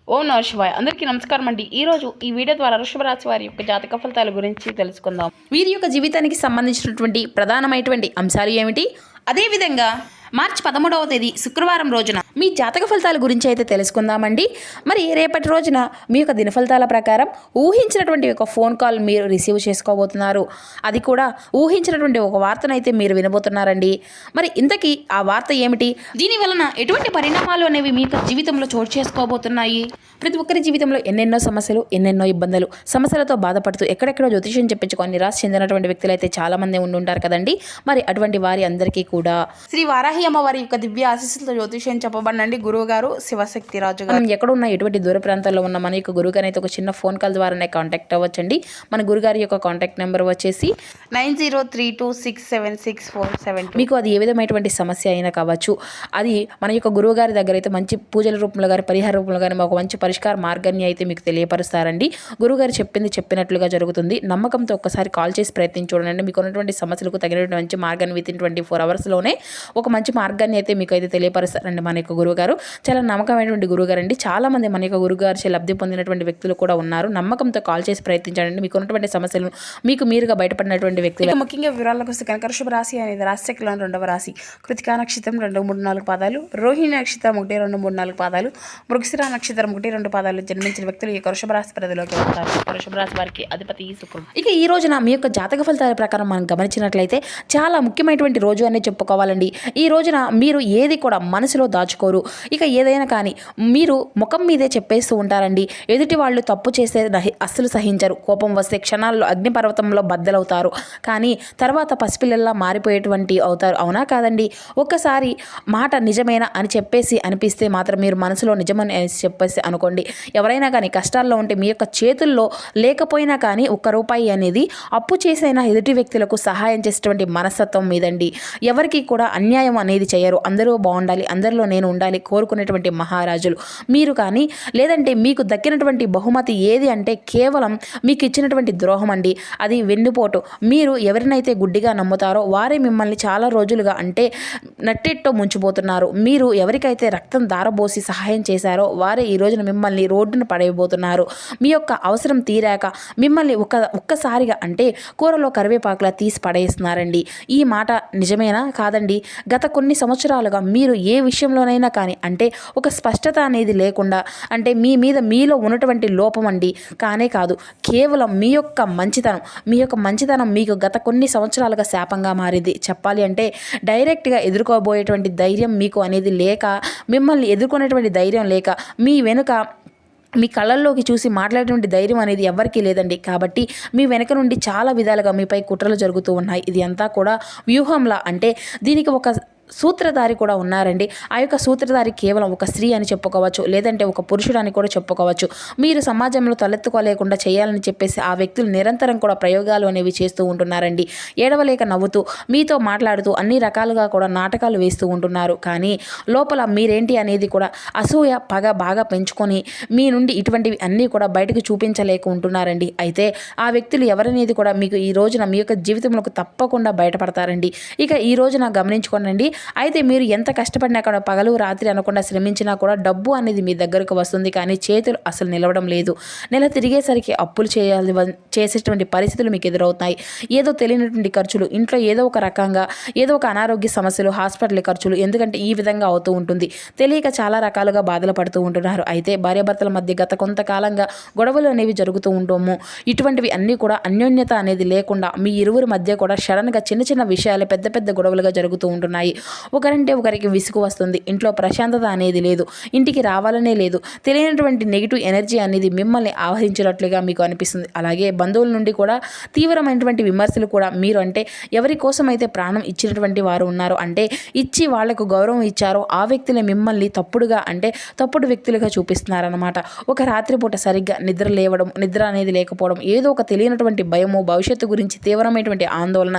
ఓం నమః శివాయ. అందరికీ నమస్కారం అండి. ఈరోజు ఈ వీడియో ద్వారా వృషభ రాశి వారి యొక్క జాతక ఫలితాల గురించి తెలుసుకుందాం. వీరి యొక్క జీవితానికి సంబంధించినటువంటి ప్రధానమైనటువంటి అంశాలు ఏమిటి, అదేవిధంగా మార్చి 13వ తేదీ శుక్రవారం రోజున మీ జాతక ఫలితాల గురించి అయితే తెలుసుకుందామండి. మరి రేపటి రోజున మీ యొక్క దిన ఫలితాల ప్రకారం ఊహించినటువంటి ఒక ఫోన్ కాల్ మీరు రిసీవ్ చేసుకోబోతున్నారు. అది కూడా ఊహించినటువంటి ఒక వార్తను అయితే మీరు వినబోతున్నారండి. మరి ఇంతకీ ఆ వార్త ఏమిటి, దీని వలన ఎటువంటి పరిణామాలు అనేవి మీ యొక్క జీవితంలో చోటు చేసుకోబోతున్నాయి? ప్రతి ఒక్కరి జీవితంలో ఎన్నెన్నో సమస్యలు, ఎన్నెన్నో ఇబ్బందులు, సమస్యలతో బాధపడుతూ ఎక్కడెక్కడో జ్యోతిష్యం చెప్పించుకొని నిరాశ చెందినటువంటి వ్యక్తులు అయితే చాలా మంది ఉండుంటారు కదండి. మరి అటువంటి వారి అందరికీ కూడా శ్రీ వారాహి అమ్మవారి యొక్క దివ్య ఆశీస్సులతో జ్యోతిష్యం చెప్పబడండి గురువు గారు శివశక్తి రాజు గారు. ఎక్కడున్న ఎటువంటి దూర ప్రాంతాల్లో ఉన్న మన యొక్క గురువు గారు అయితే ఒక చిన్న ఫోన్ కాల్ ద్వారానే కాంటాక్ట్ అవ్వచ్చండి. మన గురుగారి యొక్క కాంటాక్ట్ నెంబర్ వచ్చేసి 9032676472. మీకు అది ఏ విధమైనటువంటి సమస్య అయినా కావచ్చు, అది మన యొక్క గురువు గారి దగ్గర అయితే మంచి పూజల రూపంలో కానీ పరిహార రూపంలో కానీ ఒక మంచి పరిష్కార మార్గాన్ని అయితే మీకు తెలియపరుస్తారండి. గురువుగారు చెప్పింది చెప్పినట్లుగా జరుగుతుంది. నమ్మకంతో ఒక్కసారి కాల్ చేసి ప్రయత్నించి చూడండి. మీకు ఉన్నటువంటి సమస్యలకు తగినటువంటి మంచి మార్గాన్ని విత్ ఇన్ 24 అవర్స్లోనే ఒక మంచి మార్గాన్ని అయితే మీకు అయితే తెలియపరుస్తారండి మన యొక్క గురువుగారు. చాలా నమ్మకమైనటువంటి గురువుగారు అండి. చాలా మంది మన యొక్క గురువుగారు లబ్ధి పొందినటువంటి వ్యక్తులు కూడా ఉన్నారు. నమ్మకంతో కాల్ చేసి ప్రయత్నించండి. మీకు ఉన్నటువంటి సమస్యలను మీకు మీరుగా బయటపడినటువంటి వ్యక్తులు. ముఖ్యంగా వివరాలకు వస్తే కనుక వృషభ రాశి అనేది రాశిచక్రంలో 2వ రాశి. కృతికా నక్షత్రం 2, 3, 4 పాదాలు, రోహిణి నక్షత్రం 1, 2, 3, 4 పాదాలు, మృగశిర నక్షత్రం 1, 2 పాదాలు జన్మించిన వ్యక్తులు ఈ యొక్క వృషభ రాశి పరిధిలోకి వస్తారు. వృషభ రాశి వారికి అధిపతి శుక్రుడు. ఇక ఈ రోజున మీ యొక్క జాతక ఫలితాల ప్రకారం మనం గమనించినట్లయితే చాలా ముఖ్యమైనటువంటి రోజు అనే చెప్పుకోవాలండి. ఈ రోజున మీరు ఏది కూడా మనసులో దాచుకోరు. ఇక ఏదైనా కానీ మీరు ముఖం మీదే చెప్పేస్తూ ఉంటారండి. ఎదుటి వాళ్ళు తప్పు చేస్తే అస్సలు సహించరు. కోపం వస్తే క్షణాల్లో అగ్నిపర్వతంలో బద్దలవుతారు. కానీ తర్వాత పసిపిల్లల్లా మారిపోయేటువంటి అవుతారు. అవునా కాదండి? ఒక్కసారి మాట నిజమేనా అని చెప్పేసి అనిపిస్తే మాత్రం మీరు మనసులో నిజమని చెప్పేసి అనుకోండి. ఎవరైనా కానీ కష్టాల్లో ఉంటే మీ యొక్క చేతుల్లో లేకపోయినా కానీ ₹1 అనేది అప్పు చేసైనా ఎదుటి వ్యక్తులకు సహాయం చేసేటువంటి మనస్తత్వం మీదండి. ఎవరికి కూడా అన్యాయం అనేది చేయరు. అందరూ బాగుండాలి, అందరిలో నేను ఉండాలి కోరుకునేటువంటి మహారాజులు మీరు. కానీ లేదంటే మీకు దక్కినటువంటి బహుమతి ఏది అంటే కేవలం మీకు ఇచ్చినటువంటి ద్రోహం అండి. అది వెన్నుపోటు. మీరు ఎవరినైతే గుడ్డిగా నమ్ముతారో వారే మిమ్మల్ని చాలా రోజులుగా అంటే నట్టెట్టో ముంచిపోతున్నారు. మీరు ఎవరికైతే రక్తం దారబోసి సహాయం చేశారో వారే ఈ రోజున మిమ్మల్ని రోడ్డును పడేయబోతున్నారు. మీ యొక్క అవసరం తీరాక మిమ్మల్ని ఒక్కసారిగా అంటే కూరలో కరివేపాకులా తీసి పడేస్తున్నారండి. ఈ మాట నిజమేనా కాదండి? గత కొన్ని సంవత్సరాలుగా మీరు ఏ విషయంలోనైనా కానీ అంటే ఒక స్పష్టత అనేది లేకుండా అంటే మీ మీద మీలో ఉన్నటువంటి లోపం అండి. కానే కాదు, కేవలం మీ యొక్క మంచితనం మీకు గత కొన్ని సంవత్సరాలుగా శాపంగా మారింది. చెప్పాలి అంటే డైరెక్ట్గా ఎదుర్కోబోయేటువంటి ధైర్యం మీకు అనేది లేక, మిమ్మల్ని ఎదుర్కొనేటువంటి ధైర్యం లేక, మీ వెనుక మీ కళ్ళల్లోకి చూసి మాట్లాడేటువంటి ధైర్యం అనేది ఎవరికీ లేదండి. కాబట్టి మీ వెనక నుండి చాలా విధాలుగా మీపై కుట్రలు జరుగుతూ ఉన్నాయి. ఇది అంతా కూడా వ్యూహంలా అంటే దీనికి ఒక సూత్రధారి కూడా ఉన్నారండి. ఆ యొక్క సూత్రధారి కేవలం ఒక స్త్రీ అని చెప్పుకోవచ్చు, లేదంటే ఒక పురుషుడు అని కూడా చెప్పుకోవచ్చు. మీరు సమాజంలో తలెత్తుకోలేకుండా చేయాలని చెప్పేసి ఆ వ్యక్తులు నిరంతరం కూడా ప్రయోగాలు అనేవి చేస్తూ ఉంటున్నారండి. ఏడవలేక నవ్వుతూ మీతో మాట్లాడుతూ అన్ని రకాలుగా కూడా నాటకాలు వేస్తూ ఉంటున్నారు. కానీ లోపల మీరేంటి అనేది కూడా అసూయ పగ బాగా పెంచుకొని మీ నుండి ఇటువంటివి అన్నీ కూడా బయటకు చూపించలేక ఉంటున్నారండి. అయితే ఆ వ్యక్తులు ఎవరనేది కూడా మీకు ఈ రోజున మీ యొక్క జీవితంలోకి తప్పకుండా బయటపడతారండి. ఇక ఈ రోజున గమనించుకోనండి. అయితే మీరు ఎంత కష్టపడినా కూడా పగలు రాత్రి అనకుండా శ్రమించినా కూడా డబ్బు అనేది మీ దగ్గరకు వస్తుంది. కానీ చేతులు అసలు నిలవడం లేదు. నెల తిరిగేసరికి అప్పులు చేసేటువంటి పరిస్థితులు మీకు ఎదురవుతాయి. ఏదో తెలియనటువంటి ఖర్చులు, ఇంట్లో ఏదో ఒక రకంగా ఏదో ఒక అనారోగ్య సమస్యలు, హాస్పిటల్ ఖర్చులు, ఎందుకంటే ఈ విధంగా అవుతూ ఉంటుంది. తెలియక చాలా రకాలుగా బాధలు పడుతూ ఉంటున్నారు. అయితే భార్యాభర్తల మధ్య గత కొంతకాలంగా గొడవలు అనేవి జరుగుతూ ఉంటాము. ఇటువంటివి అన్నీ కూడా అన్యోన్యత అనేది లేకుండా మీ ఇరువురి మధ్య కూడా సడన్గా చిన్న చిన్న విషయాలు పెద్ద పెద్ద గొడవలుగా జరుగుతూ ఉంటున్నాయి. ఒకరంటే ఒకరికి విసుగు వస్తుంది. ఇంట్లో ప్రశాంతత అనేది లేదు. ఇంటికి రావాలనే లేదు. తెలియనటువంటి నెగిటివ్ ఎనర్జీ అనేది మిమ్మల్ని ఆవహించినట్లుగా మీకు అనిపిస్తుంది. అలాగే బంధువుల నుండి కూడా తీవ్రమైనటువంటి విమర్శలు కూడా మీరు అంటే ఎవరి కోసం అయితే ప్రాణం ఇచ్చినటువంటి వారు ఉన్నారు అంటే ఇచ్చి వాళ్లకు గౌరవం ఇచ్చారో ఆ వ్యక్తులే మిమ్మల్ని తప్పుడుగా అంటే తప్పుడు వ్యక్తులుగా చూపిస్తున్నారన్నమాట. ఒక రాత్రిపూట సరిగ్గా నిద్ర అనేది లేకపోవడం, ఏదో ఒక తెలియనటువంటి భయము, భవిష్యత్తు గురించి తీవ్రమైనటువంటి ఆందోళన,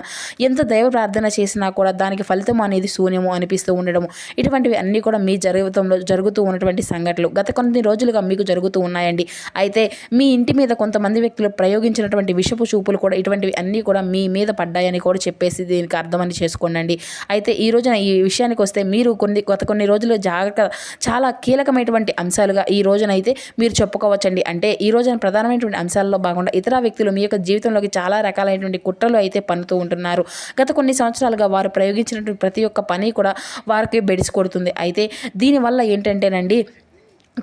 ఎంత దైవ ప్రార్థన చేసినా కూడా దానికి ఫలితం అనేది శూన్యము అనిపిస్తూ ఉండడము, ఇటువంటివి అన్నీ కూడా మీ జీవితంలో జరుగుతూ ఉన్నటువంటి సంఘటనలు గత కొన్ని రోజులుగా మీకు జరుగుతూ ఉన్నాయండి. అయితే మీ ఇంటి మీద కొంతమంది వ్యక్తులు ప్రయోగించినటువంటి విషపు చూపులు కూడా ఇటువంటివి అన్నీ కూడా మీ మీద పడ్డాయని కూడా చెప్పేసి దీనికి అర్థమని చేసుకోండి. అయితే ఈ రోజున ఈ విషయానికి వస్తే మీరు గత కొన్ని రోజులు జాగ్రత్త చాలా కీలకమైనటువంటి అంశాలుగా ఈ రోజునైతే మీరు చెప్పుకోవచ్చండి. అంటే ఈ రోజున ప్రధానమైనటువంటి అంశాల్లో భాగంగా ఇతర వ్యక్తులు మీ యొక్క జీవితంలోకి చాలా రకాలైనటువంటి కుట్రలు అయితే పన్నుతూ ఉంటున్నారు. గత కొన్ని సంవత్సరాలుగా వారు ప్రయోగించినటువంటి ప్రతి ఒక్క పని కూడా వారికి బెడిసి కొడుతుంది. అయితే దీనివల్ల ఏంటంటేనండి,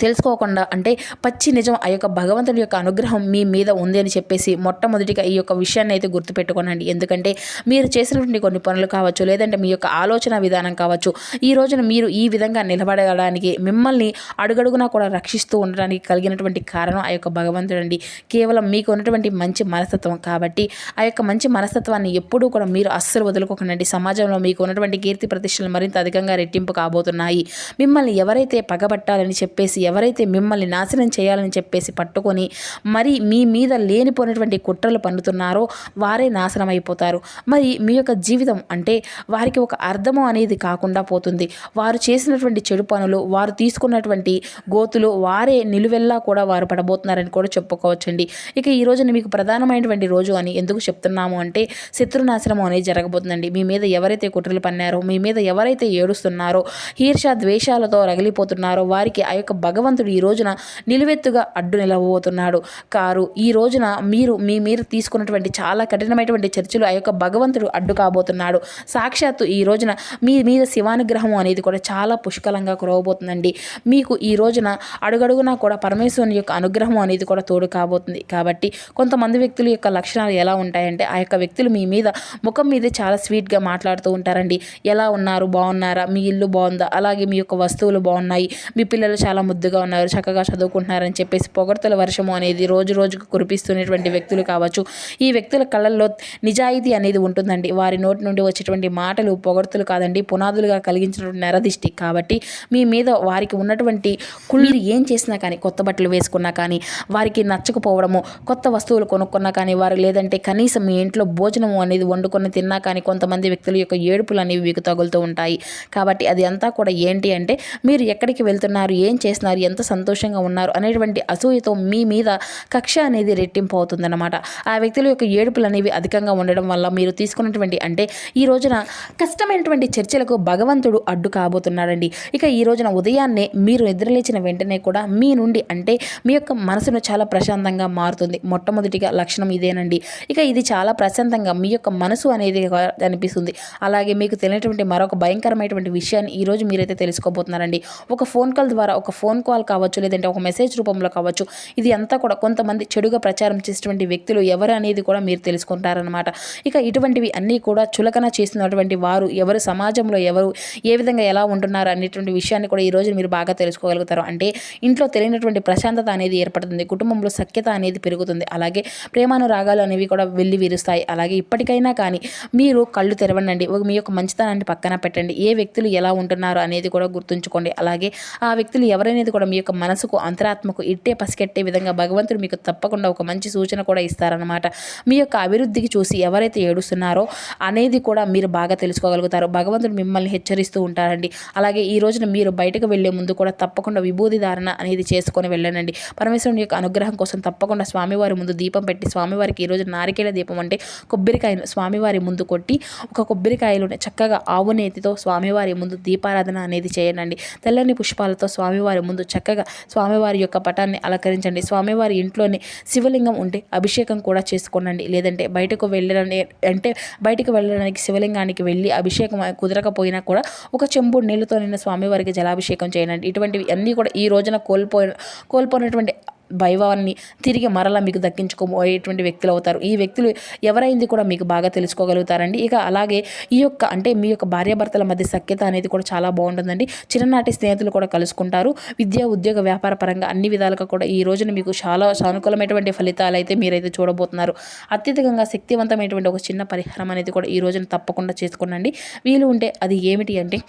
తెలుసుకోకుండా అంటే పచ్చి నిజం ఆ యొక్క భగవంతుడి యొక్క అనుగ్రహం మీ మీద ఉంది అని చెప్పేసి మొట్టమొదటిగా ఈ యొక్క విషయాన్ని అయితే గుర్తుపెట్టుకోనండి. ఎందుకంటే మీరు చేసినటువంటి కొన్ని పనులు కావచ్చు, లేదంటే మీ యొక్క ఆలోచన విధానం కావచ్చు, ఈ రోజున మీరు ఈ విధంగా నిలబడడానికి మిమ్మల్ని అడుగడుగునా కూడా రక్షిస్తూ ఉండడానికి కలిగినటువంటి కారణం ఆ యొక్క భగవంతుడండి. కేవలం మీకు ఉన్నటువంటి మంచి మనస్తత్వం. కాబట్టి ఆ యొక్క మంచి మనస్తత్వాన్ని ఎప్పుడూ కూడా మీరు అస్సలు వదులుకోకండి. సమాజంలో మీకు ఉన్నటువంటి కీర్తి ప్రతిష్టలు మరింత అధికంగా రెట్టింపు కాబోతున్నాయి. మిమ్మల్ని ఎవరైతే పగబట్టాలని చెప్పేసి, ఎవరైతే మిమ్మల్ని నాశనం చేయాలని చెప్పేసి పట్టుకొని మరి మీ మీద లేనిపోయినటువంటి కుట్రలు పన్నుతున్నారో వారే నాశనం అయిపోతారు. మరి మీ యొక్క జీవితం అంటే వారికి ఒక అర్థము అనేది కాకుండా పోతుంది. వారు చేసినటువంటి చెడు పనులు, వారు తీసుకున్నటువంటి గోతులు వారే నిలువెల్లా కూడా వారు పడబోతున్నారని కూడా చెప్పుకోవచ్చండి. ఇక ఈ రోజున మీకు ప్రధానమైనటువంటి రోజు అని ఎందుకు చెప్తున్నాము అంటే, శత్రునాశనం అనేది జరగబోతుందండి. మీ మీద ఎవరైతే కుట్రలు పన్నారో, మీ మీద ఎవరైతే ఏడుస్తున్నారో, ఈర్ష ద్వేషాలతో రగిలిపోతున్నారో వారికి ఆ యొక్క భగవంతుడు ఈ రోజున నిలువెత్తుగా అడ్డు నిలవబోతున్నాడు. ఈ రోజున మీరు తీసుకున్నటువంటి చాలా కఠినమైనటువంటి చర్చలు ఆ యొక్క భగవంతుడు అడ్డు కాబోతున్నాడు. సాక్షాత్తు ఈ రోజున మీ మీద శివానుగ్రహం అనేది కూడా చాలా పుష్కలంగా కురవబోతుందండి. మీకు ఈ రోజున అడుగడుగునా కూడా పరమేశ్వరుని యొక్క అనుగ్రహం అనేది కూడా తోడు కాబోతుంది. కాబట్టి కొంతమంది వ్యక్తుల యొక్క లక్షణాలు ఎలా ఉంటాయంటే, ఆ యొక్క వ్యక్తులు మీ మీద ముఖం మీదే చాలా స్వీట్గా మాట్లాడుతూ ఉంటారండి. ఎలా ఉన్నారు, బాగున్నారా, మీ ఇల్లు బాగుందా, అలాగే మీ యొక్క వస్తువులు బాగున్నాయి, మీ పిల్లలు చాలా ముద్దుగా ఉన్నారు, చక్కగా చదువుకుంటున్నారని చెప్పేసి పొగడ్తల వర్షము అనేది రోజు రోజుకు కురిపిస్తున్నటువంటి వ్యక్తులు కావచ్చు. ఈ వ్యక్తుల కళ్ళల్లో నిజాయితీ అనేది ఉంటుందండి. వారి నోటి నుండి వచ్చేటువంటి మాటలు పొగడ్తలు కాదండి, పునాదులుగా కలిగించినటువంటి నరదిష్టి. కాబట్టి మీ మీద వారికి ఉన్నటువంటి మీరు ఏం చేసినా కానీ, కొత్త బట్టలు వేసుకున్నా కానీ, వారికి నచ్చకపోవడము, కొత్త వస్తువులు కొనుక్కున్నా కానీ, వారు లేదంటే కనీసం మీ ఇంట్లో భోజనము అనేది వండుకొని తిన్నా కానీ కొంతమంది వ్యక్తుల యొక్క ఏడుపులు అనేవి మీకు తగులుతూ ఉంటాయి. కాబట్టి అది అంతా కూడా ఏంటి అంటే, మీరు ఎక్కడికి వెళ్తున్నారు, ఏం చేస్తున్నారు, ఎంత సంతోషంగా ఉన్నారు అనేటువంటి అసూయతో మీ మీద కక్ష అనేది రెట్టింపు అవుతుందన్నమాట. ఆ వ్యక్తుల యొక్క ఏడుపులు అనేవి అధికంగా ఉండడం వల్ల మీరు తీసుకున్నటువంటి అంటే ఈ రోజున కష్టమైనటువంటి చర్చలకు భగవంతుడు అడ్డు కాబోతున్నాడండి. ఇక ఈ రోజున ఉదయాన్నే మీరు నిద్రలేచిన వెంటనే కూడా మీ నుండి అంటే మీ యొక్క మనసును చాలా ప్రశాంతంగా మారుతుంది. మొట్టమొదటిగా లక్షణం ఇదేనండి. ఇక ఇది చాలా ప్రశాంతంగా మీ యొక్క మనసు అనేది అనిపిస్తుంది. అలాగే మీకు తెలియనటువంటి మరొక భయంకరమైనటువంటి విషయాన్ని ఈరోజు మీరైతే తెలుసుకోబోతున్నారండి. ఒక ఫోన్ కాల్ కావచ్చు, లేదంటే ఒక మెసేజ్ రూపంలో కావచ్చు, ఇది అంతా కూడా కొంతమంది చెడుగా ప్రచారం చేసేటువంటి వ్యక్తులు ఎవరు అనేది కూడా మీరు తెలుసుకుంటారనమాట. ఇక ఇటువంటివి అన్నీ కూడా చులకన చేస్తున్నటువంటి వారు ఎవరు, సమాజంలో ఎవరు ఏ విధంగా ఎలా ఉంటున్నారు అనేటువంటి విషయాన్ని కూడా ఈరోజు మీరు బాగా తెలుసుకోగలుగుతారు. అంటే ఇంట్లో తెలియనటువంటి ప్రశాంతత అనేది ఏర్పడుతుంది, కుటుంబంలో సఖ్యత అనేది పెరుగుతుంది, అలాగే ప్రేమానురాగాలు అనేవి కూడా వెళ్ళి విరుస్తాయి. అలాగే ఇప్పటికైనా కానీ మీరు కళ్ళు తెరవండి, మీ యొక్క మంచితనాన్ని పక్కన పెట్టండి, ఏ వ్యక్తులు ఎలా ఉంటున్నారు అనేది కూడా గుర్తుంచుకోండి. అలాగే ఆ వ్యక్తులు ఎవరనేది కూడా మీ యొక్క మనసుకు, అంతరాత్మకు ఇట్టే పసికెట్టే విధంగా భగవంతుడు మీకు తప్పకుండా ఒక మంచి సూచన కూడా ఇస్తారనమాట. మీ యొక్క అభివృద్ధికి చూసి ఎవరైతే ఏడుస్తున్నారో అనేది కూడా మీరు బాగా తెలుసుకోగలుగుతారు. భగవంతుడు మిమ్మల్ని హెచ్చరిస్తూ ఉంటారండి. అలాగే ఈ రోజున మీరు బయటకు వెళ్లే ముందు కూడా తప్పకుండా విభూది ధారణ అనేది చేసుకొని వెళ్ళండి. పరమేశ్వరుని యొక్క అనుగ్రహం కోసం తప్పకుండా స్వామివారి ముందు దీపం పెట్టి, స్వామివారికి ఈ రోజు నారికేల దీపం అంటే కొబ్బరికాయను స్వామివారి ముందు కొట్టి, ఒక కొబ్బరికాయలోనే చక్కగా ఆవు నేతితో స్వామివారి ముందు దీపారాధన అనేది చేయండి. తెల్లని పుష్పాలతో స్వామివారి ముందు చక్కగా స్వామివారి యొక్క పటాన్ని అలంకరించండి. స్వామివారి ఇంట్లోనే శివలింగం ఉంటే అభిషేకం కూడా చేసుకోండి. లేదంటే బయటకు వెళ్ళడానికి శివలింగానికి వెళ్ళి అభిషేకం కుదరకపోయినా కూడా ఒక చెంబు నీళ్ళతో నిన్న స్వామివారికి జలాభిషేకం చేయండి. ఇటువంటివి అన్నీ కూడా ఈ రోజున కోల్పోయినటువంటి వైభవాన్ని తిరిగి మరలా మీకు దక్కించుకోబోయేటువంటి వ్యక్తులు అవుతారు. ఈ వ్యక్తులు ఎవరైంది కూడా మీకు బాగా తెలుసుకోగలుగుతారండి. ఇక అలాగే ఈ యొక్క అంటే మీ యొక్క భార్యాభర్తల మధ్య సఖ్యత అనేది కూడా చాలా బాగుంటుందండి. చిన్ననాటి స్నేహితులు కూడా కలుసుకుంటారు. విద్యా, ఉద్యోగ, వ్యాపార పరంగా అన్ని విధాలుగా కూడా ఈ రోజున మీకు చాలా సానుకూలమైనటువంటి ఫలితాలు అయితే మీరైతే చూడబోతున్నారు. అత్యధికంగా శక్తివంతమైనటువంటి ఒక చిన్న పరిహారం అనేది కూడా ఈ రోజున తప్పకుండా చేసుకోండి. వీలు ఉంటే అది ఏమిటి అంటే,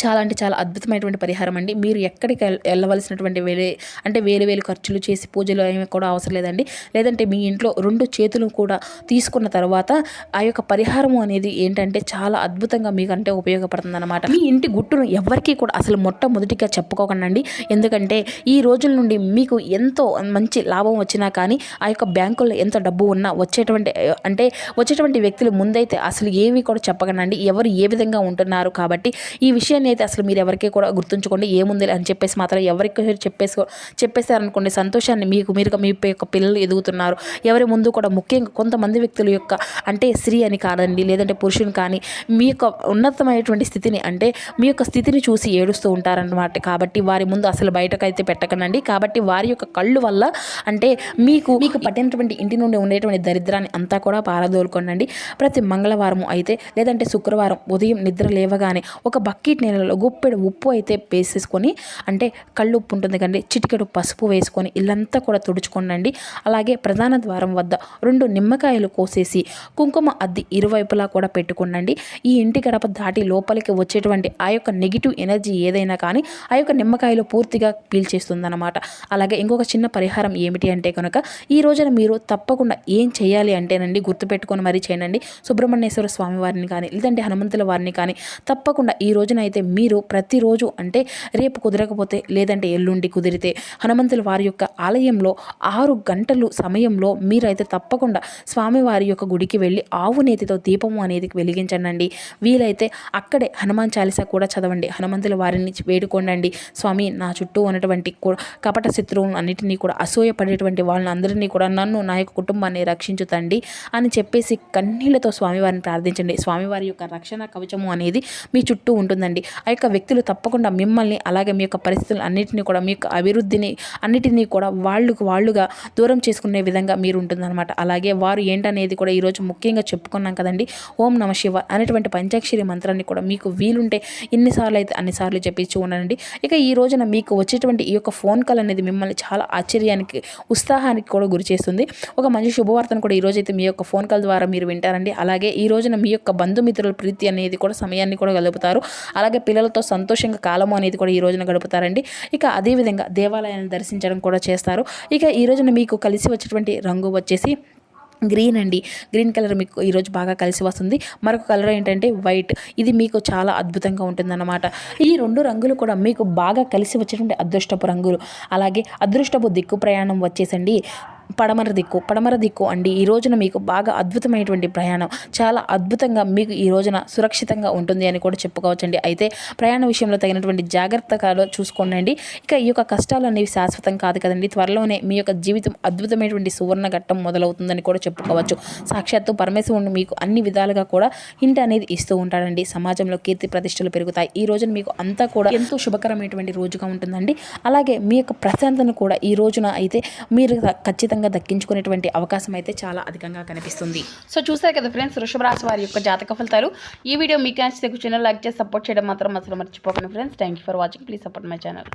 చాలా అంటే చాలా అద్భుతమైనటువంటి పరిహారం అండి. మీరు ఎక్కడికి వెళ్ళవలసినటువంటి వేలు ఖర్చులు చేసి పూజలు ఏమి కూడా అవసరం లేదండి. లేదంటే మీ ఇంట్లో 2 చేతులు కూడా తీసుకున్న తర్వాత ఆ యొక్క పరిహారము అనేది ఏంటంటే చాలా అద్భుతంగా మీకంటే ఉపయోగపడుతుందన్నమాట. మీ ఇంటి గుట్టును ఎవ్వరికీ కూడా అసలు మొట్టమొదటిగా చెప్పుకోకండి. ఎందుకంటే ఈ రోజుల నుండి మీకు ఎంతో మంచి లాభం వచ్చినా కానీ ఆ యొక్క బ్యాంకుల్లో ఎంత డబ్బు ఉన్నా వచ్చేటువంటి వ్యక్తులు ముందైతే అసలు ఏవి కూడా చెప్పకండి. ఎవరు ఏ విధంగా ఉంటున్నారు కాబట్టి ఈ విషయాన్ని అయితే అసలు మీరు ఎవరికి కూడా గుర్తుంచుకోండి. ఏముంది అని చెప్పేసి మాత్రం ఎవరికి చెప్పేశారనుకోండి, సంతోషాన్ని మీ యొక్క పిల్లలు ఎదుగుతున్నారు ఎవరి ముందు కూడా. ముఖ్యంగా కొంతమంది వ్యక్తుల యొక్క స్త్రీ అని కాదండి, లేదంటే పురుషుని కానీ మీ యొక్క ఉన్నతమైనటువంటి స్థితిని మీ యొక్క స్థితిని చూసి ఏడుస్తూ ఉంటారన్నమాట. కాబట్టి వారి ముందు అసలు బయటకైతే పెట్టకనండి. కాబట్టి వారి యొక్క కళ్ళు వల్ల మీకు పట్టినటువంటి ఇంటి నుండి ఉండేటువంటి దరిద్రాన్ని అంతా కూడా పారదోలుకోండి. ప్రతి మంగళవారం అయితే లేదంటే శుక్రవారం ఉదయం నిద్ర లేవగానే ఒక బకెట్ నీళ్ళలో గుప్పెడు ఉప్పు అయితే వేసేసుకొని కళ్ళు ఉప్పు ఉంటుంది కండి, చిటికెడు పసుపు వేసుకొని ఇల్లంతా కూడా తుడుచుకోండి. అలాగే ప్రధాన ద్వారం వద్ద 2 నిమ్మకాయలు కోసేసి కుంకుమ అద్ది ఇరువైపులా కూడా పెట్టుకోండి. ఈ ఇంటి గడప దాటి లోపలికి వచ్చేటువంటి ఆ యొక్క నెగిటివ్ ఎనర్జీ ఏదైనా కానీ ఆ యొక్క నిమ్మకాయలు పూర్తిగా పీల్చేస్తుందన్నమాట. అలాగే ఇంకొక చిన్న పరిహారం ఏమిటి అంటే కనుక ఈ రోజున మీరు తప్పకుండా ఏం చేయాలి అంటేనండి, గుర్తుపెట్టుకొని మరీ చేయండి. సుబ్రహ్మణ్యేశ్వర స్వామి వారిని కానీ లేదంటే హనుమంతుల వారిని కానీ తప్పకుండా ఈ రోజున అయితే మీరు ప్రతిరోజు రేపు కుదరకపోతే లేదంటే ఎల్లుండి కుదిరితే హనుమంతుల వారి యొక్క ఆలయంలో 6 గంటలు సమయంలో మీరైతే తప్పకుండా స్వామివారి యొక్క గుడికి వెళ్ళి ఆవు నేతితో దీపము అనేది వెలిగించండి. వీలైతే అక్కడే హనుమాన్ చాలీసా కూడా చదవండి. హనుమంతుల వారిని వేడుకోండి, స్వామి నా చుట్టూ ఉన్నటువంటి కపట శత్రువులను అన్నిటినీ కూడా, అసూయపడేటువంటి వాళ్ళని అందరినీ కూడా, నన్ను నా యొక్క కుటుంబాన్ని రక్షించుతండి అని చెప్పేసి కన్నీళ్లతో స్వామివారిని ప్రార్థించండి. స్వామివారి యొక్క రక్షణ కవచము అనేది మీ చుట్టూ ఉంటుందండి. ఆ యొక్క వ్యక్తులు తప్పకుండా మిమ్మల్ని అలాగే మీ యొక్క పరిస్థితులు అన్నిటినీ కూడా, మీ యొక్క అభివృద్ధిని అన్నిటినీ కూడా వాళ్ళుగా దూరం చేసుకునే విధంగా మీరు ఉంటుందన్నమాట. అలాగే వారు ఏంటనేది కూడా ఈరోజు ముఖ్యంగా చెప్పుకున్నాం కదండి. ఓం నమ శివ అనేటువంటి పంచాక్షరి మంత్రాన్ని కూడా మీకు వీలుంటే ఎన్నిసార్లు అయితే అన్నిసార్లు చెప్పించి ఉండండి. ఇక ఈ రోజున మీకు వచ్చేటువంటి ఈ యొక్క ఫోన్ కాల్ అనేది మిమ్మల్ని చాలా ఆశ్చర్యానికి, ఉత్సాహానికి కూడా గురి చేస్తుంది. ఒక మంచి శుభవార్తను కూడా ఈరోజు అయితే మీ యొక్క ఫోన్ కాల్ ద్వారా మీరు వింటారండి. అలాగే ఈ రోజున మీ యొక్క బంధుమిత్రుల ప్రీతి అనేది కూడా సమయాన్ని కూడా గలుపుతారు. అలాగే పిల్లలతో సంతోషంగా కాలము అనేది కూడా ఈ రోజున గడుపుతారండి. ఇక అదేవిధంగా దేవాలయాన్ని దర్శించడం కూడా చేస్తారు. ఇక ఈ రోజున మీకు కలిసి వచ్చేటువంటి రంగు వచ్చేసి గ్రీన్ అండి. గ్రీన్ కలర్ మీకు ఈరోజు బాగా కలిసి వస్తుంది. మరొక కలర్ ఏంటంటే వైట్. ఇది మీకు చాలా అద్భుతంగా ఉంటుందన్నమాట. ఈ 2 రంగులు కూడా మీకు బాగా కలిసి వచ్చేటువంటి అదృష్టపు రంగులు. అలాగే అదృష్టపు దిక్కు ప్రయాణం వచ్చేసండి పడమర దిక్కు అండి. ఈ రోజున మీకు బాగా అద్భుతమైనటువంటి ప్రయాణం, చాలా అద్భుతంగా మీకు ఈ రోజున సురక్షితంగా ఉంటుంది అని కూడా చెప్పుకోవచ్చండి. అయితే ప్రయాణ విషయంలో తగినటువంటి జాగ్రత్తగా చూసుకోండి. ఇక ఈ యొక్క కష్టాలు అనేవి శాశ్వతం కాదు కదండి. త్వరలోనే మీ యొక్క జీవితం అద్భుతమైనటువంటి సువర్ణ ఘట్టం మొదలవుతుందని కూడా చెప్పుకోవచ్చు. సాక్షాత్తు పరమేశ్వరుడు మీకు అన్ని విధాలుగా కూడా హింట్ అనేది ఇస్తూ ఉంటాడండి. సమాజంలో కీర్తి ప్రతిష్టలు పెరుగుతాయి. ఈ రోజున మీకు అంతా కూడా ఎంతో శుభకరమైనటువంటి రోజుగా ఉంటుందండి. అలాగే మీ యొక్క ప్రశాంతను కూడా ఈ రోజున అయితే మీరు ఖచ్చితంగా దక్కించుకునేటువంటి అవకాశం అయితే చాలా అధికంగా కనిపిస్తుంది. సో చూసారు కదా ఫ్రెండ్స్, వృషభ రాశి వారి యొక్క జాతక ఫలితాలు. ఈ వీడియో మీకు నచ్చితే ఛానల్ లైక్ చేసి సపోర్ట్ చేయడం మాత్రం అసలు మర్చిపోకండి friends. Thank you for watching. Please support my channel.